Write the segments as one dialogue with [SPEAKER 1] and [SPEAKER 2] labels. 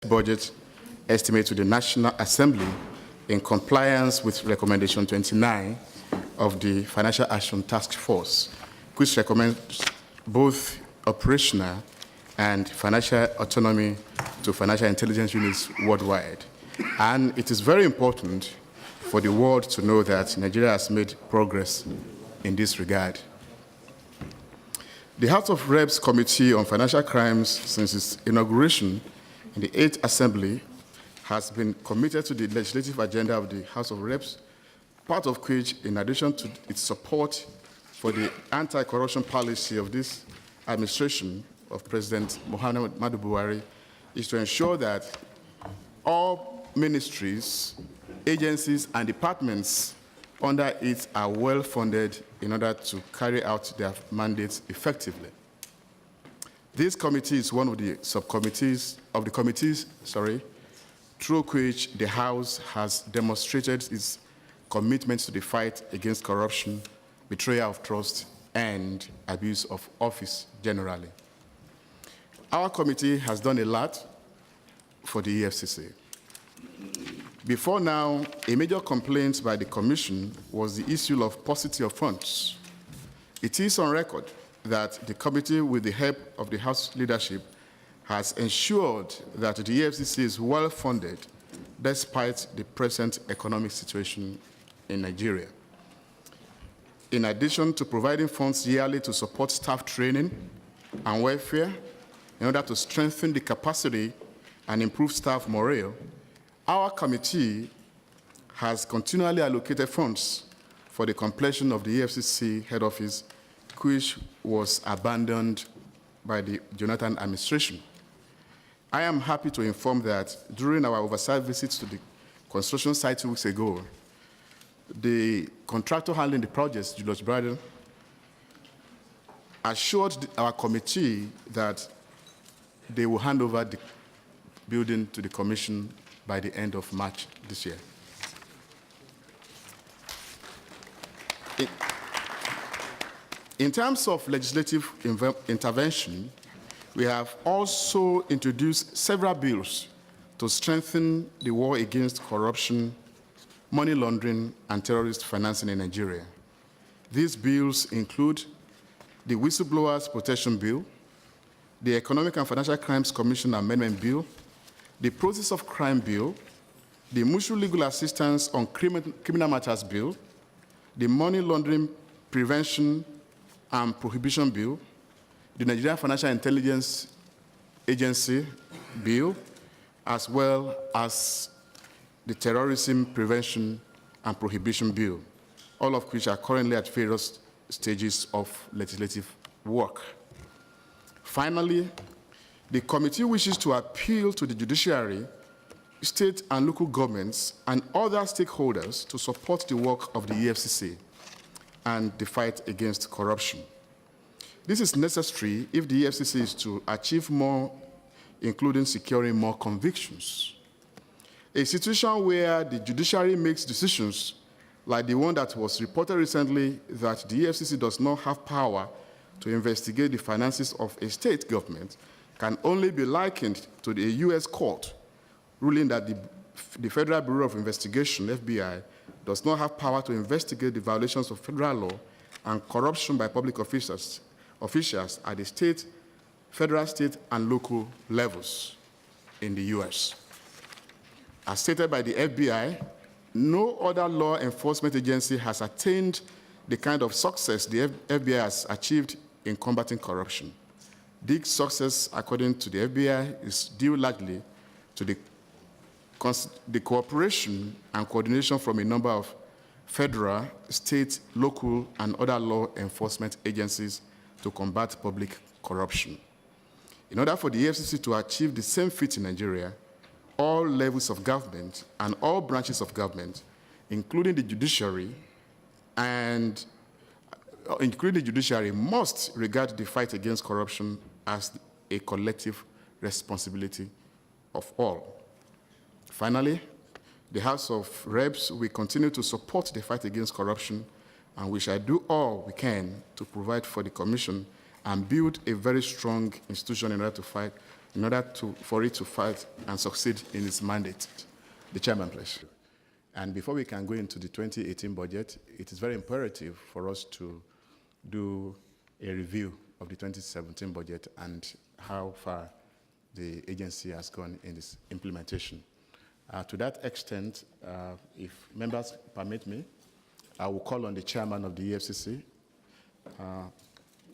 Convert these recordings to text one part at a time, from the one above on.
[SPEAKER 1] budget estimate to the National Assembly in compliance with Recommendation 29 of the Financial Action Task Force, which recommends both operational and financial autonomy to financial intelligence units worldwide. And it is very important for the world to know that Nigeria has made progress in this regard. The House of Reps Committee on Financial Crimes, since its inauguration in the 8th Assembly, has been committed to the legislative agenda of the House of Reps, part of which, in addition to its support for the anti-corruption policy of this administration of President Muhammadu Buhari, is to ensure that all ministries, agencies, and departments under it are well funded in order to carry out their mandates effectively. This committee is one of the subcommittees of the committees, through which the House has demonstrated its commitment to the fight against corruption, betrayal of trust, and abuse of office generally. Our committee has done a lot for the EFCC. Before now, a major complaint by the Commission was the issue of paucity of funds. It is on record that the committee, with the help of the House leadership, has ensured that the EFCC is well funded despite the present economic situation in Nigeria. In addition to providing funds yearly to support staff training and welfare in order to strengthen the capacity and improve staff morale, our committee has continually allocated funds for the completion of the EFCC head office, which was abandoned by the Jonathan administration. I am happy to inform that during our oversight visits to the construction site 2 weeks ago, the contractor handling the project, Julius Bradley, assured our committee that they will hand over the building to the Commission by the end of March this year. In terms of legislative intervention, we have also introduced several bills to strengthen the war against corruption, money laundering, and terrorist financing in Nigeria. These bills include the Whistleblowers Protection Bill, the Economic and Financial Crimes Commission Amendment Bill, the Process of Crime Bill, the Mutual Legal Assistance on Criminal Matters Bill, the Money Laundering Prevention and Prohibition Bill, the Nigerian Financial Intelligence Agency Bill, as well as the Terrorism Prevention and Prohibition Bill, all of which are currently at various stages of legislative work. Finally, the committee wishes to appeal to the judiciary, state and local governments, and other stakeholders to support the work of the EFCC and the fight against corruption. This is necessary if the EFCC is to achieve more, including securing more convictions. A situation where the judiciary makes decisions like the one that was reported recently that the EFCC does not have power to investigate the finances of a state government can only be likened to the U.S. court ruling that the Federal Bureau of Investigation, FBI, does not have power to investigate the violations of federal law and corruption by public officials at the state, federal, state, and local levels in the U.S. As stated by the FBI, no other law enforcement agency has attained the kind of success the FBI has achieved in combating corruption. This success, according to the FBI, is due largely to the cooperation and coordination from a number of federal, state, local, and other law enforcement agencies to combat public corruption. In order for the EFCC to achieve the same feat in Nigeria, all levels of government and all branches of government, including the judiciary, must regard the fight against corruption as a collective responsibility of all. Finally, the House of Reps will continue to support the fight against corruption, and we shall do all we can to provide for the Commission and build a very strong institution in order to fight in order for it to fight and succeed in its mandate. The chairman, please. And before we can go into the 2018 budget, it is very imperative for us to do a review of the 2017 budget and how far the agency has gone in its implementation. To that extent, if members permit me, I will call on the chairman of the EFCC,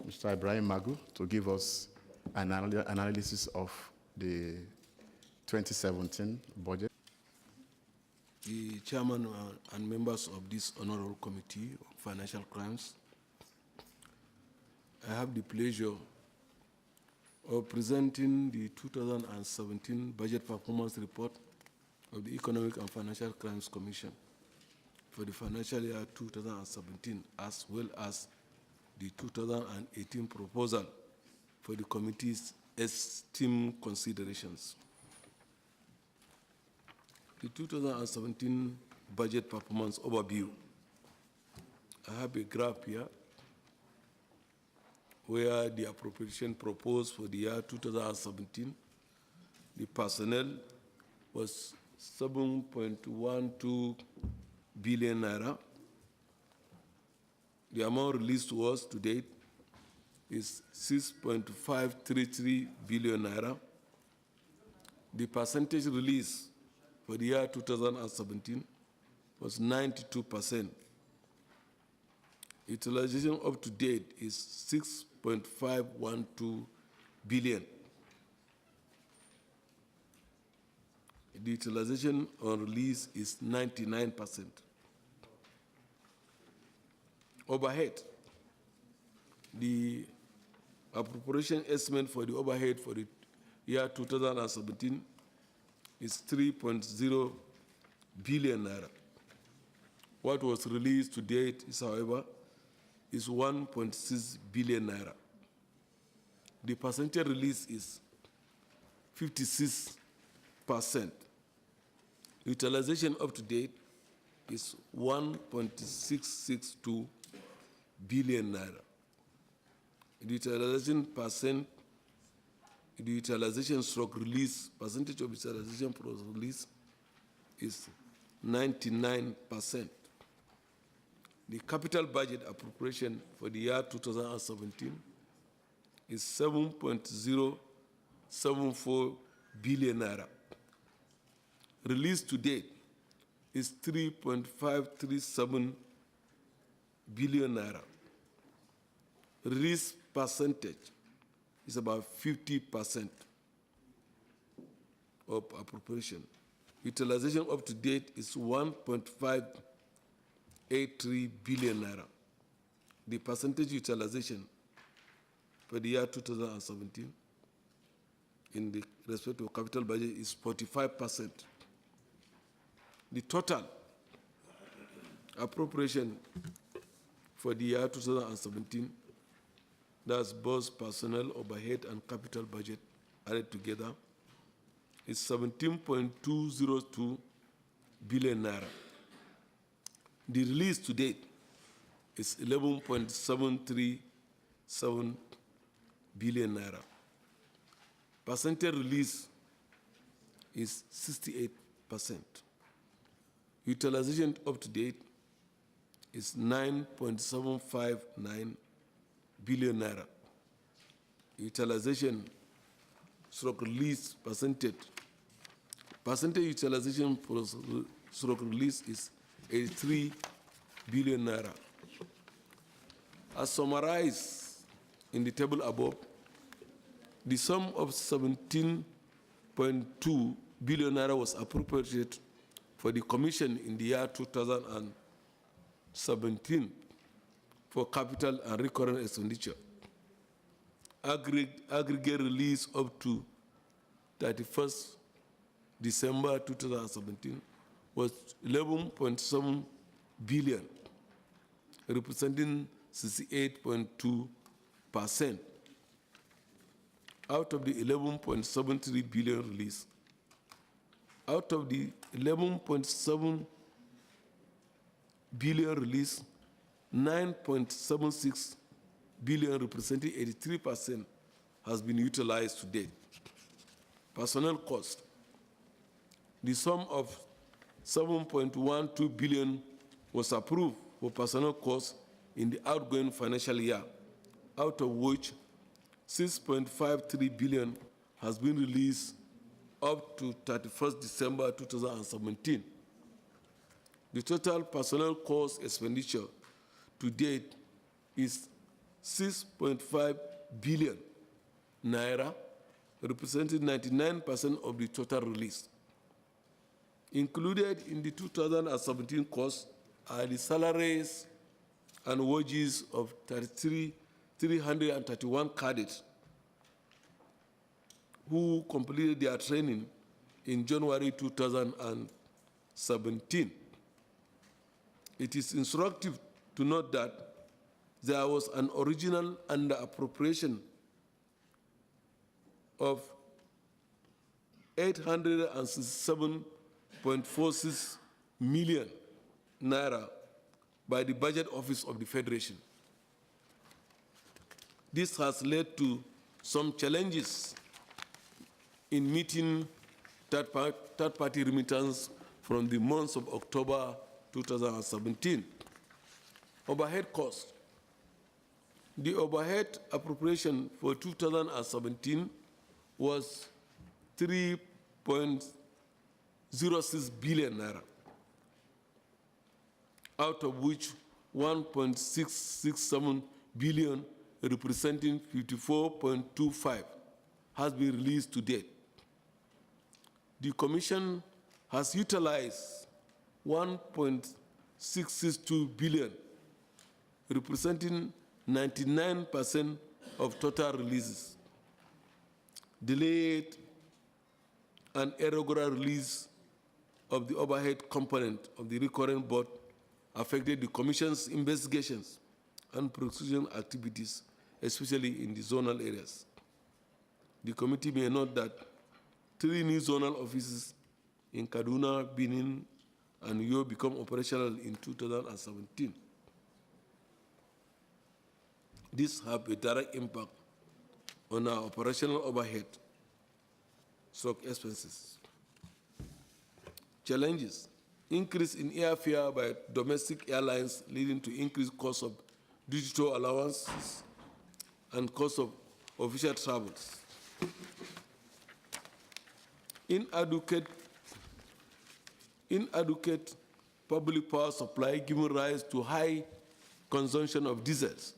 [SPEAKER 1] Mr. Ibrahim Magu, to give us an analysis of the 2017 budget.
[SPEAKER 2] The chairman and members of this honorable committee on financial crimes, I have the pleasure of presenting the 2017 budget performance report of the Economic and Financial Crimes Commission for the financial year 2017, as well as the 2018 proposal for the committee's esteemed considerations. The 2017 budget performance overview. I have a graph here where the appropriation proposed for the year 2017, the personnel was 7.12 billion naira. The amount released to us to date is 6.533 billion naira. The percentage release for the year 2017 was 92%. Utilization up to date is 6.512 billion. The utilization on release is 99%. Overhead. The appropriation estimate for the overhead for the year 2017 is 3.0 billion naira. What was released to date is, however, is 1.6 billion naira. The percentage release is 56%. Utilization up to date is 1.662 billion naira. The utilization stroke release, percentage of utilization per release is 99%. The capital budget appropriation for the year 2017 is 7.074 billion naira. Release to date is 3.537 billion naira. Release percentage is about 50% of appropriation. Utilization up to date is 1.583 billion naira. The percentage utilization for the year 2017 in the respect to capital budget is 45%. The total appropriation for the year 2017, that's both personnel, overhead, and capital budget added together, is 17.202 billion naira. The release to date is 11.737 billion naira. Percentage release is 68%. Utilization up to date is 9.759 billion naira. Utilization stroke release percentage utilization stroke release is 83 billion naira. As summarized in the table above, the sum of 17.2 billion naira was appropriated for the Commission in the year 2017 for capital and recurrent expenditure. Aggregate release up to 31st December 2017 was 11.7 billion, representing 68.2%. Out of the 11.73 billion release, out of the 11.7 billion release, 9.76 billion, representing 83%, has been utilized to date. Personnel cost. The sum of 7.12 billion was approved for personnel costs in the outgoing financial year, out of which 6.53 billion has been released up to 31st December 2017. The total personnel cost expenditure to date is 6.5 billion naira, representing 99% of the total release. Included in the 2017 costs are the salaries and wages of 331 cadets who completed their training in January 2017. It is instructive to note that there was an original under-appropriation of 867.46 million naira by the Budget Office of the Federation. This has led to some challenges in meeting third-party remittance from the months of October 2017. Overhead cost. The overhead appropriation for 2017 was 3.06 billion naira, out of which 1.667 billion, representing 54.25%, has been released to date. The Commission has utilized 1.662 billion, representing 99% of total releases. Delayed and irregular release of the overhead component of the recurring board affected the Commission's investigations and prosecution activities, especially in the zonal areas. The committee may note that 3 new zonal offices in Kaduna, Benin, and Uyo become operational in 2017. These have a direct impact on our operational overhead expenses. Challenges. Increase in airfare by domestic airlines leading to increased cost of digital allowances and cost of official travels. Inadequate public power supply giving rise to high consumption of diesels.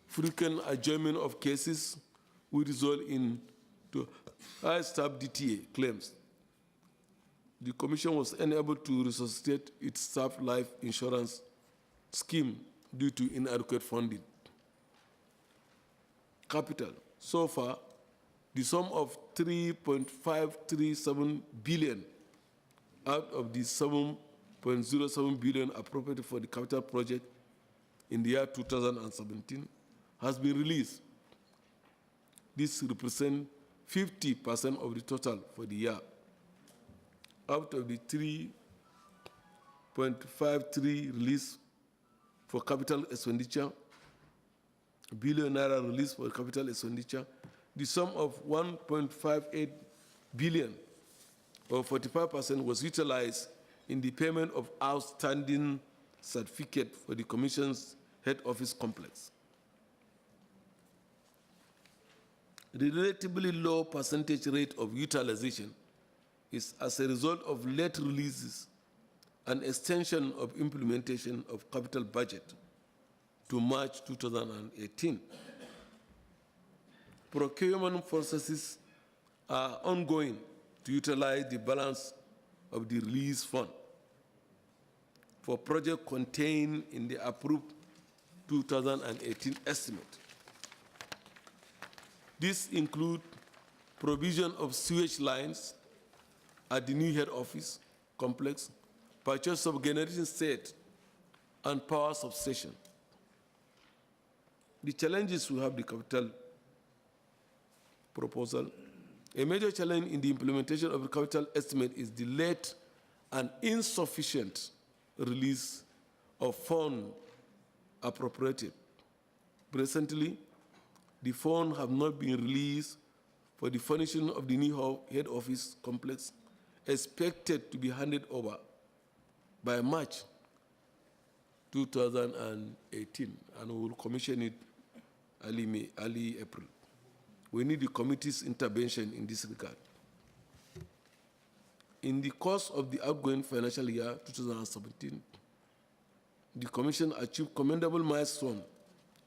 [SPEAKER 2] Frequent adjournment of cases will result in high staff DTA claims. The Commission was unable to resuscitate its staff life insurance scheme due to inadequate funding. Capital. So far, the sum of 3.537 billion out of the 7.07 billion appropriated for the capital project in the year 2017 has been released. This represents 50% of the total for the year. Out of the 3.53 release for capital expenditure, billion naira release for capital expenditure, the sum of 1.58 billion, or 45%, was utilized in the payment of outstanding certificate for the Commission's head office complex. The relatively low percentage rate of utilization is as a result of late releases and extension of implementation of capital budget to March 2018. Procurement processes are ongoing to utilize the balance of the release fund for projects contained in the approved 2018 estimate. This includes provision of sewage lines at the new head office complex, purchase of generating set, and power substation. The challenges we have the capital proposal. A major challenge in the implementation of the capital estimate is the late and insufficient release of funds appropriated. Presently, the funds have not been released for the furnishing of the new head office complex, expected to be handed over by March 2018, and we will commission it early April. We need the committee's intervention in this regard. In the course of the outgoing financial year 2017, the Commission achieved commendable milestone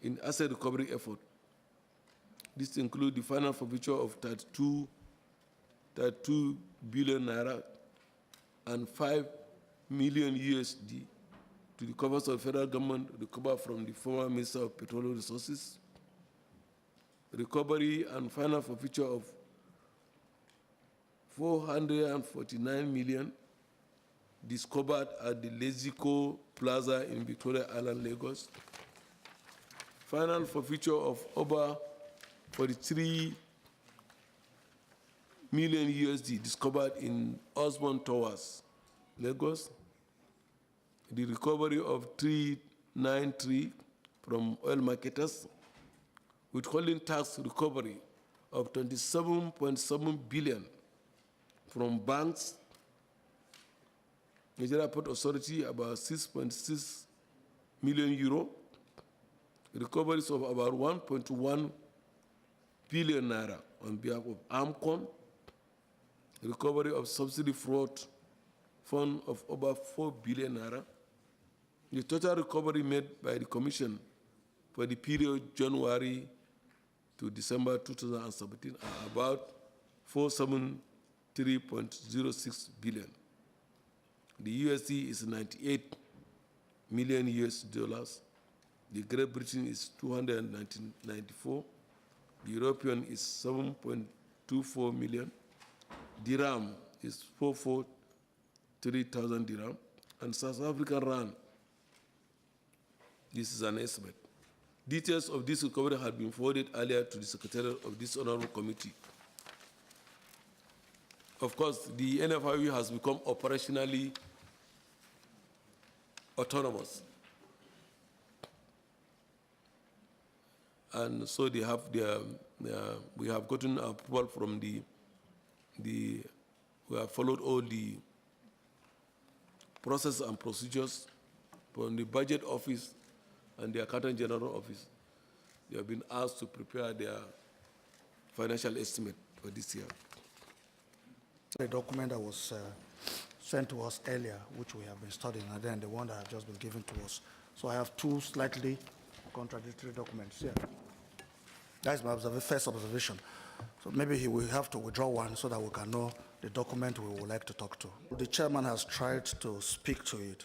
[SPEAKER 2] in asset recovery effort. This includes the final forfeiture of 32 billion naira and 5 million USD to the coffers of the federal government recovered from the former Minister of Petroleum Resources. Recovery and final forfeiture of 449 million discovered at the Lezico Plaza in Victoria Island, Lagos. Final forfeiture of over 43 million USD discovered in Osborne Towers, Lagos. The recovery of 393 from oil marketers, withholding tax recovery of 27.7 billion from banks, Nigeria Port Authority about 6.6 million euro, recoveries of about 1.1 billion naira on behalf of AMCON, recovery of subsidy fraud fund of over 4 billion naira. The total recovery made by the Commission for the period January to December 2017 are about 473.06 billion. The USD is 98 million US dollars. The Great Britain is 294. The European is 7.24 million. Dirham is 443,000 dirham. And South African rand, this is an estimate. Details of this recovery had been forwarded earlier to the Secretariat of this Honorable Committee. Of course, the NFIU has become operationally autonomous. And so they have we have gotten approval from we have followed all the process and procedures from the Budget Office and the Accountant General Office. They have been asked to prepare their financial estimate for this year.
[SPEAKER 3] The document that was sent to us earlier, which we have been studying, and then the one that has just been given to us. So I have two slightly contradictory documents here. That's my first observation. So maybe he will have to withdraw one so that we can know the document we would like to talk to. The chairman has tried to speak to it,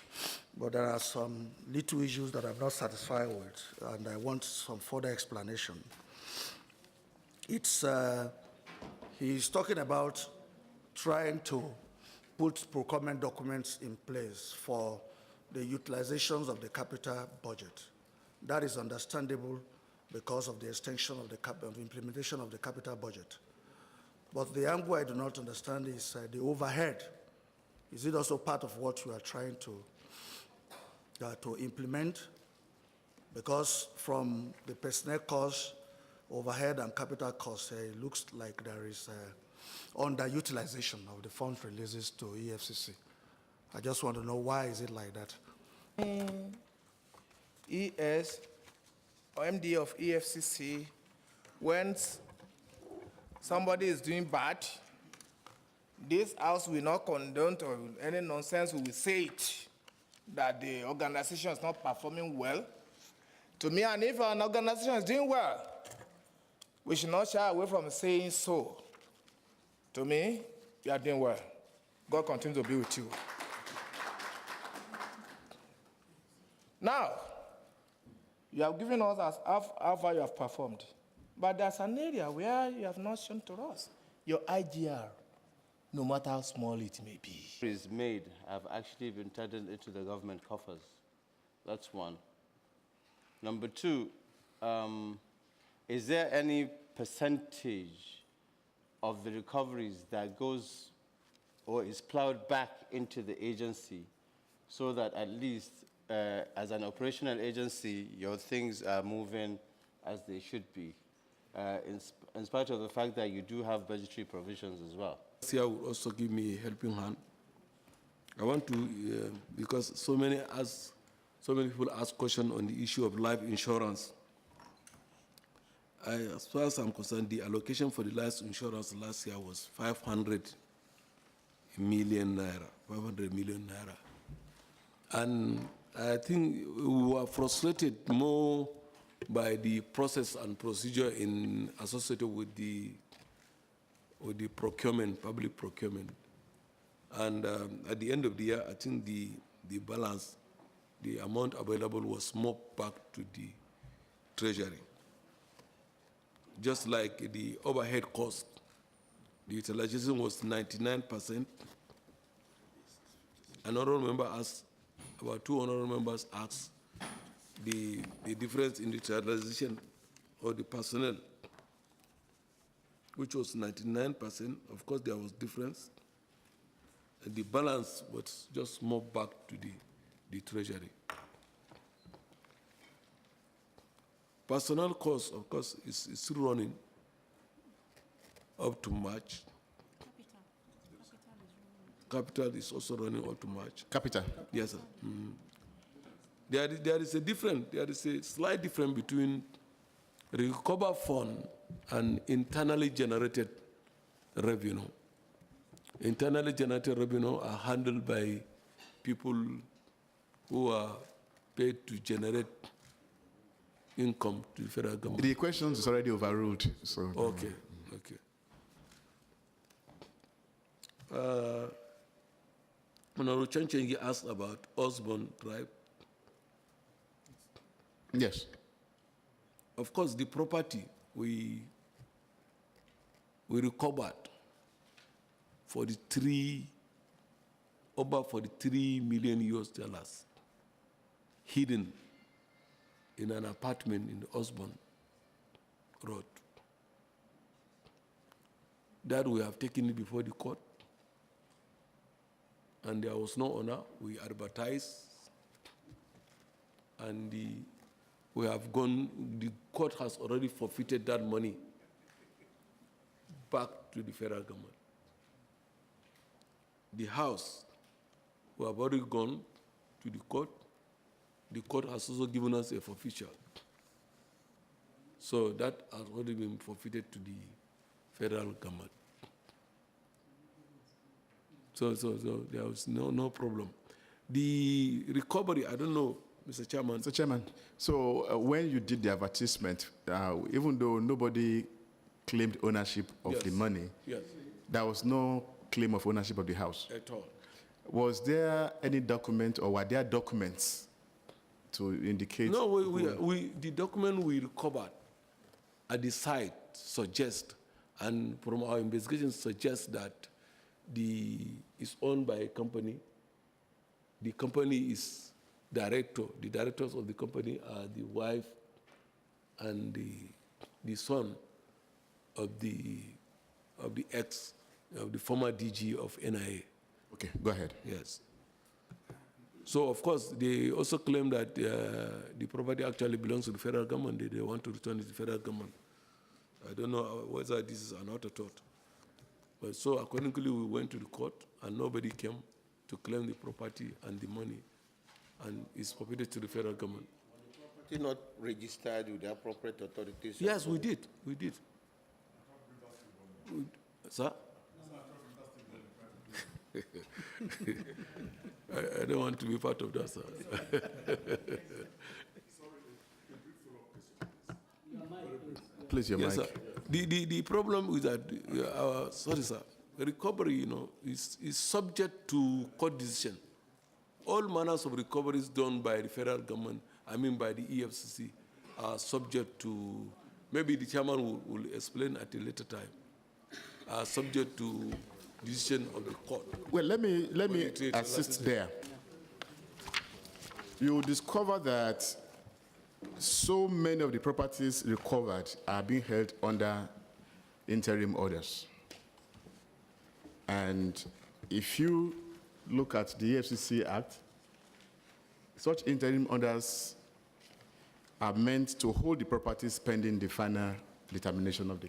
[SPEAKER 3] but there are some little issues that I'm not satisfied with, and I want some further explanation. He's talking about trying to put procurement documents in place for the utilizations of the capital budget. That is understandable because of the extension of the implementation of the capital budget. But the angle I do not understand is the overhead. Is it also part of what you are trying to implement? Because from the personnel costs, overhead and capital costs, it looks like there is underutilization of the fund releases to EFCC. I just want to know, why is it like that?
[SPEAKER 4] ES or MD of EFCC, when somebody is doing bad, this house will not condone or any nonsense. We will say it, that the organization is not performing well. To me, and if an organization is doing well, we should not shy away from saying so. To me, you are doing well. God continue to be with you. Now, you have given us as how far you have performed. But there's an area where you have not shown to us. Your IGR, no matter how small it may be.
[SPEAKER 5] Is made have actually been turned into the government coffers. That's one. Number two, is there any percentage of the recoveries that goes or is plowed back into the agency so that at least as an operational agency, your things are moving as they should be? in spite of the fact that you do have budgetary provisions as well.
[SPEAKER 2] This year will also give me a helping hand. I want to, because so many people ask questions on the issue of life insurance. As far as I'm concerned, the allocation for the life insurance last year was 500 million naira, 500 million naira. And I think we were frustrated more by the process and procedure associated with the procurement, public procurement. And at the end of the year, I think the balance, the amount available was more back to the treasury. Just like the overhead cost, the utilization was 99%. Another member asked, about 200 members asked the difference in the utilization of the personnel, which was 99%. Of course, there was difference. And the balance was just more back to the treasury. Personnel cost, of course, is still running up to March. Capital is also running up to March.
[SPEAKER 1] Capital.
[SPEAKER 2] Yes, sir. Mm. There is a slight difference between recover fund and internally generated revenue. Internally generated revenue are handled by people who are paid to generate income to the federal government.
[SPEAKER 1] The question is already overruled. So
[SPEAKER 2] Okay, okay. Honorable Chanchengi asked about Osborne Drive.
[SPEAKER 1] yes.
[SPEAKER 2] Of course, the property we recovered for the over $43 million hidden in an apartment in the Osborne Road. That we have taken it before the court, and there was no owner. We advertised, and we have gone, the court has already forfeited that money back to the federal government. The house, we have already gone to the court. The court has also given us a forfeiture. So that has already been forfeited to the federal government. So there was no problem. The recovery, I don't know, Mr. Chairman.
[SPEAKER 1] Mr. Chairman, so when you did the advertisement, even though nobody claimed ownership of
[SPEAKER 2] Yes.
[SPEAKER 1] the money,
[SPEAKER 2] Yes,
[SPEAKER 1] there was no claim of ownership of the house.
[SPEAKER 2] at all.
[SPEAKER 1] Was there any document or were there documents to indicate?
[SPEAKER 2] No, the document we recovered at the site suggests, and from our investigation suggests that it's owned by a company. The company is director. The directors of the company are the wife and the son of the former DG of NIA.
[SPEAKER 1] Okay, go ahead.
[SPEAKER 2] Yes. So, of course, they also claim that the property actually belongs to the federal government. They want to return it to the federal government. I don't know whether this is an afterthought. But so, accordingly, we went to the court, and nobody came to claim the property and the money, and it's forfeited to the federal government.
[SPEAKER 6] Property not registered with the appropriate authorities?
[SPEAKER 2] Yes, we did. We did. Sir? I don't want to be part of that, sir.
[SPEAKER 1] Please, your
[SPEAKER 2] Yes,
[SPEAKER 1] mic.
[SPEAKER 2] sir. The problem is that, sorry, sir, recovery, is subject to court decision. All manners of recoveries done by the federal government, by the EFCC, are subject to, maybe the chairman will explain at a later time, are subject to decision of the court.
[SPEAKER 1] Well, let me assist there. You discover that so many of the properties recovered are being held under interim orders. And if you look at the EFCC Act, such interim orders are meant to hold the properties pending the final determination of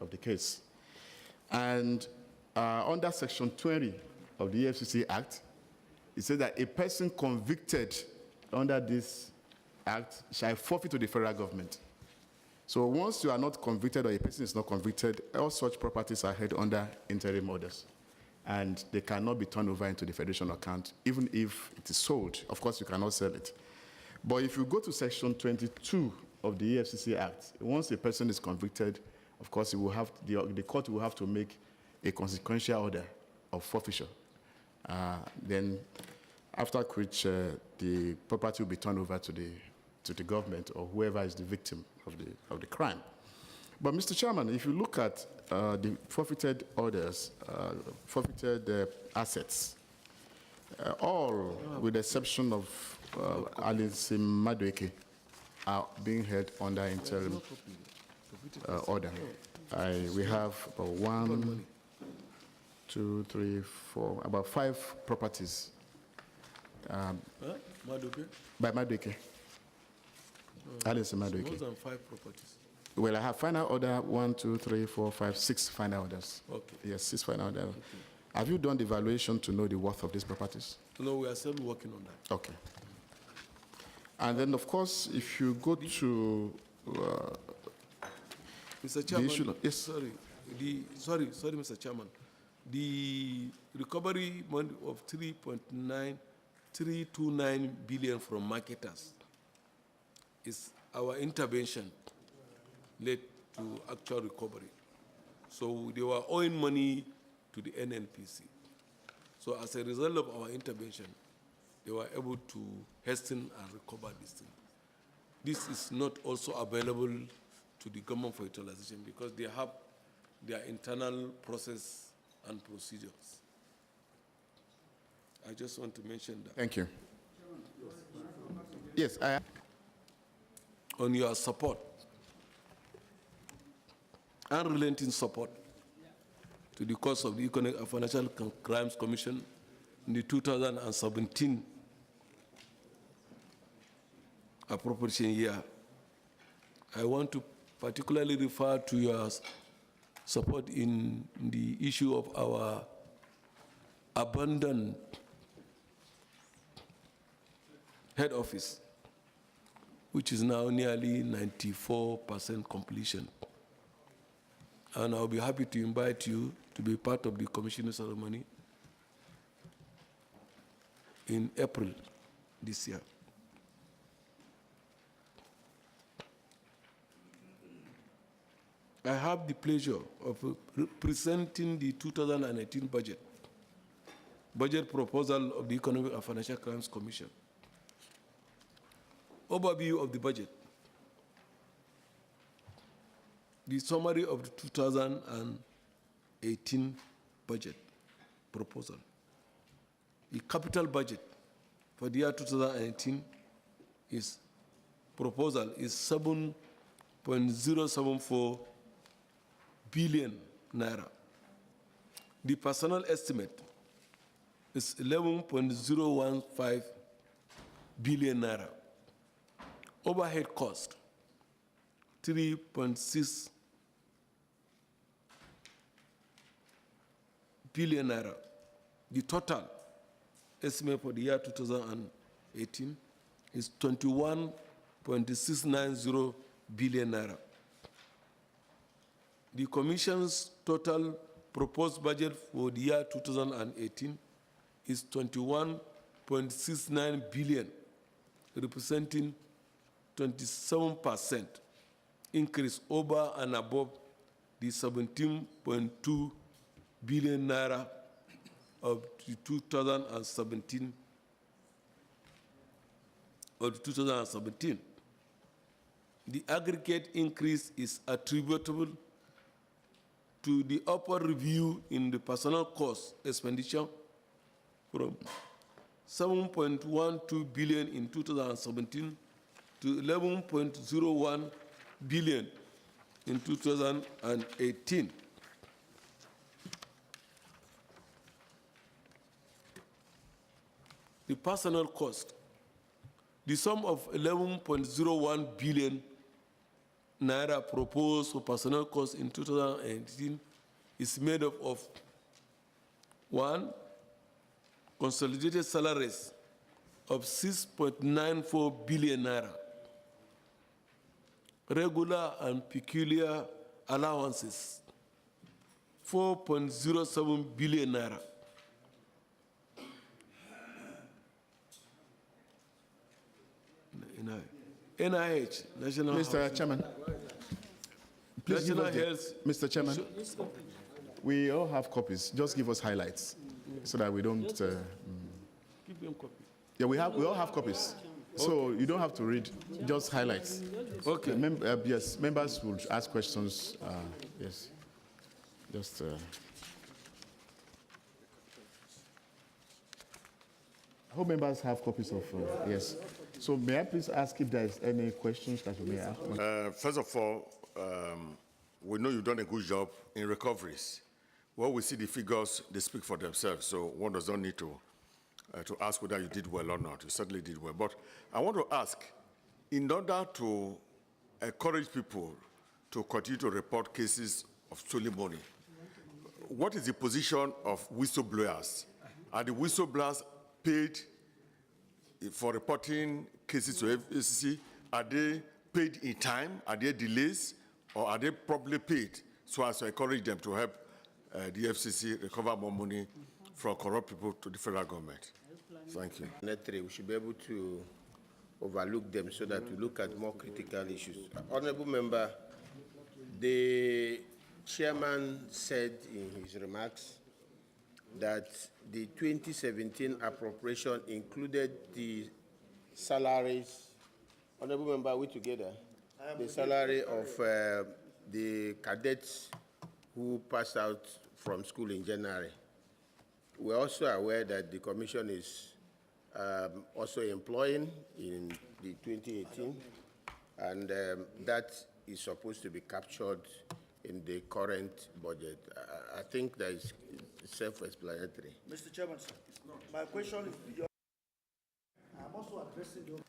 [SPEAKER 1] of the case. And under Section 20 of the EFCC Act, it says that a person convicted under this act shall forfeit to the federal government. So once you are not convicted or a person is not convicted, all such properties are held under interim orders, and they cannot be turned over into the federation account, even if it is sold. Of course, you cannot sell it. But if you go to Section 22 of the EFCC Act, once a person is convicted, of course, it will have, the court will have to make a consequential order of forfeiture. Then, after which the property will be turned over to the government or whoever is the victim of the crime. But, Mr. Chairman, if you look at the forfeited orders, forfeited assets, all, with the exception of Alice Madueke, are being held under interim order. We have about 1, 2, 3, 4, about 5 properties by Madueke. Alice Madueke.
[SPEAKER 2] More than 5 properties.
[SPEAKER 1] Well, I have final order 1, 2, 3, 4, 5, 6 final orders.
[SPEAKER 2] Okay.
[SPEAKER 1] Yes, 6 final orders. Okay. Have you done the valuation to know the worth of these properties?
[SPEAKER 2] No, we are still working on that.
[SPEAKER 1] Okay. And then, of course, if you go to
[SPEAKER 2] Mr. Chairman,
[SPEAKER 1] the issue, yes.
[SPEAKER 2] Sorry, Mr. Chairman. The recovery money of 3.9329 billion from marketers is our intervention led to actual recovery. So they were owing money to the NNPC. So as a result of our intervention, they were able to hasten and recover this thing. This is not also available to the government for utilization because they have their internal process and procedures. I just want to mention that.
[SPEAKER 1] Thank you. Yes,
[SPEAKER 2] On your support, unrelenting support to the cause of the Economic and Financial Crimes Commission in the 2017 appropriation year. I want to particularly refer to your support in the issue of our abandoned head office, which is now nearly 94% completion. And I'll be happy to invite you to be part of the commissioning ceremony in April this year. I have the pleasure of presenting the 2018 budget proposal of the Economic and Financial Crimes Commission. Overview of the budget. The summary of the 2018 budget proposal. The capital budget for the year 2018 is proposal is 7.074 billion naira. The personnel estimate is 11.015 billion naira. Overhead cost, 3.6 billion naira. The total estimate for the year 2018 is 21.690 billion naira. The Commission's total proposed budget for the year 2018 is 21.69 billion, representing 27% increase over and above the 17.2 billion naira of the 2017. The aggregate increase is attributable to the upward review in the personnel cost expenditure from 7.12 billion in 2017 to 11.01 billion in 2018. The personnel cost, the sum of 11.01 billion naira proposed for personnel costs in 2018 is made up of 1, consolidated salaries of 6.94 billion naira, regular and peculiar allowances 4.07 billion naira. NIH, National
[SPEAKER 1] Mr. Chairman, please give
[SPEAKER 2] National
[SPEAKER 1] us the-
[SPEAKER 2] Health.
[SPEAKER 1] Mr. Chairman, we all have copies. Just give us highlights so that we don't.
[SPEAKER 2] Give them copy.
[SPEAKER 1] Yeah, we all have copies. So you don't have to read, just highlights.
[SPEAKER 2] Okay.
[SPEAKER 1] Yes, members will ask questions. Yes. Just. I hope members have copies of. Yes. So may I please ask if there is any questions that you may have?
[SPEAKER 6] First of all, we know you've done a good job in recoveries. Well, we see the figures, they speak for themselves, so one does not need to ask whether you did well or not. You certainly did well. But I want to ask, in order to encourage people to continue to report cases of stolen money, what is the position of whistleblowers? Are the whistleblowers paid for reporting cases to EFCC? Are they paid in time? Are there delays? Or are they properly paid so as to encourage them to help the EFCC recover more money from corrupt people to the federal government? Thank you.
[SPEAKER 7] We should be able to overlook them so that we look at more critical issues. Honorable member, the chairman said in his remarks that the 2017 appropriation included the salaries. Honorable member, are we together? The salary of the cadets who passed out from school in January. We're also aware that the commission is also employing in the 2018, and that is supposed to be captured in the current budget. I think that is self-explanatory.
[SPEAKER 3] Mr. Chairman, sir, my question is beyond. I'm also addressing the.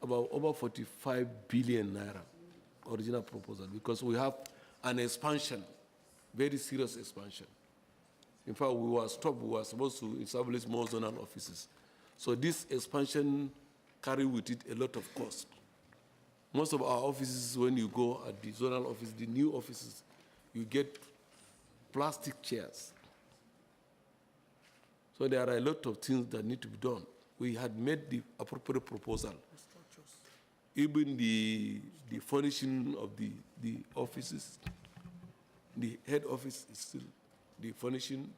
[SPEAKER 2] About over 45 billion naira original proposal, because we have an expansion, very serious expansion. In fact, we were stopped. We were supposed to establish more zonal offices. So this expansion carry with it a lot of cost. Most of our offices, when you go at the zonal office, the new offices, you get plastic chairs. So there are a lot of things that need to be done. We had made the appropriate proposal. Even the furnishing of the offices, the head office is still the furnishing,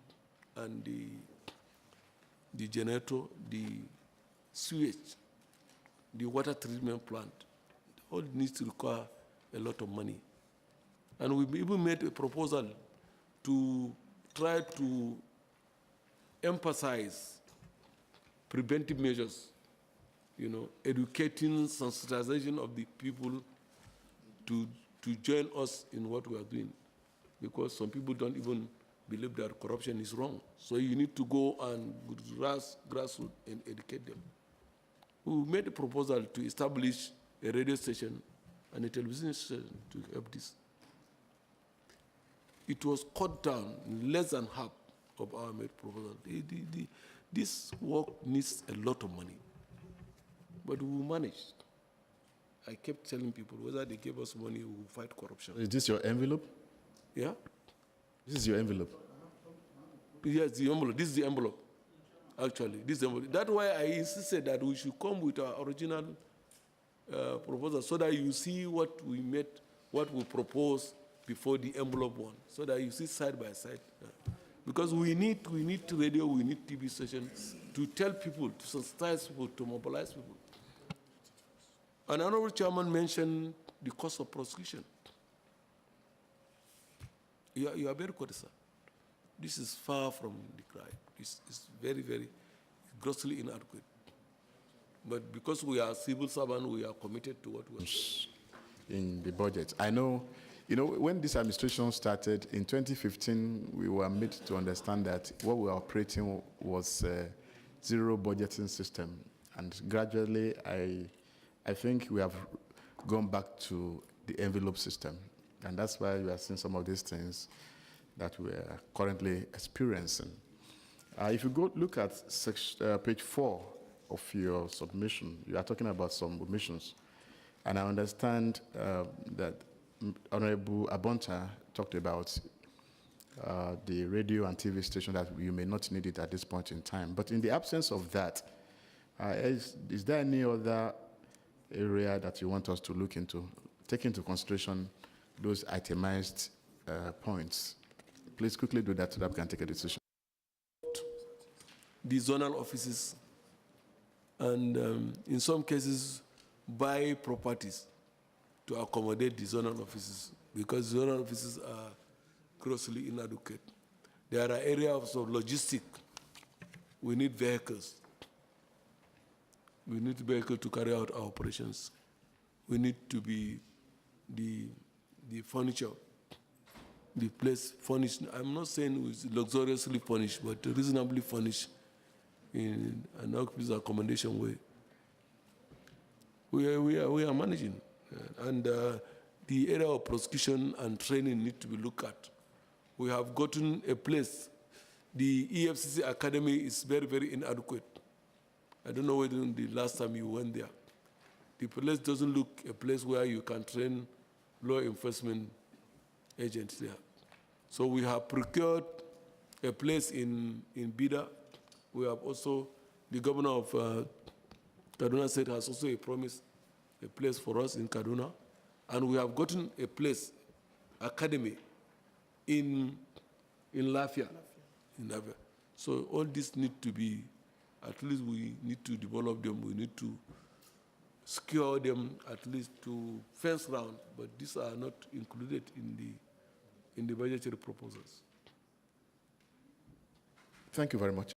[SPEAKER 2] and the generator, the sewage, the water treatment plant, all needs to require a lot of money. And we even made a proposal to try to emphasize preventive measures, educating, sensitization of the people to join us in what we are doing, because some people don't even believe that corruption is wrong. So you need to go and grassroots and educate them. We made a proposal to establish a radio station and a television station to help this. It was cut down in less than half of our made proposal. This work needs a lot of money, but we will manage. I kept telling people whether they gave us money, we will fight corruption.
[SPEAKER 1] Is this your envelope?
[SPEAKER 2] Yeah?
[SPEAKER 1] This is your envelope.
[SPEAKER 2] Yes, the envelope. This is the envelope. Actually, this envelope. That's why I insisted that we should come with our original proposal, so that you see what we made, what we proposed before the envelope one, so that you see side by side. Because we need radio, we need TV stations to tell people, to sensitize people, to mobilize people. And another chairman mentioned the cost of prosecution. You are very correct, sir. This is far from the cry. It's very, very grossly inadequate. But because we are civil servants, we are committed to what we are doing.
[SPEAKER 1] In the budget. I know, when this administration started in 2015, we were made to understand that what we were operating was a zero budgeting system. And gradually, I think we have gone back to the envelope system. And that's why we are seeing some of these things that we are currently experiencing. If you go look at page 4 of your submission, you are talking about some omissions. And I understand that Honorable Abonta talked about the radio and TV station that you may not need it at this point in time. But in the absence of that, is there any other area that you want us to look into, take into consideration those itemized points? Please quickly do that so that we can take a decision.
[SPEAKER 2] The zonal offices, and in some cases, buy properties to accommodate the zonal offices, because zonal offices are grossly inadequate. There are areas of logistics. We need vehicles. We need vehicles to carry out our operations. We need to be the furniture, the place furnished. I'm not saying it's luxuriously furnished, but reasonably furnished in an office accommodation way. We are managing, and the area of prosecution and training need to be looked at. We have gotten a place. The EFCC Academy is very, very inadequate. I don't know whether the last time you went there. The place doesn't look a place where you can train law enforcement agents there. So we have procured a place in Bida. We have also, the governor of Kaduna State has also promised a place for us in Kaduna. And we have gotten a place, academy, in Lafia. So all this need to be, at least we need to develop them. We need to secure them, at least to fence round. But these are not included in the budgetary proposals.
[SPEAKER 1] Thank you very much.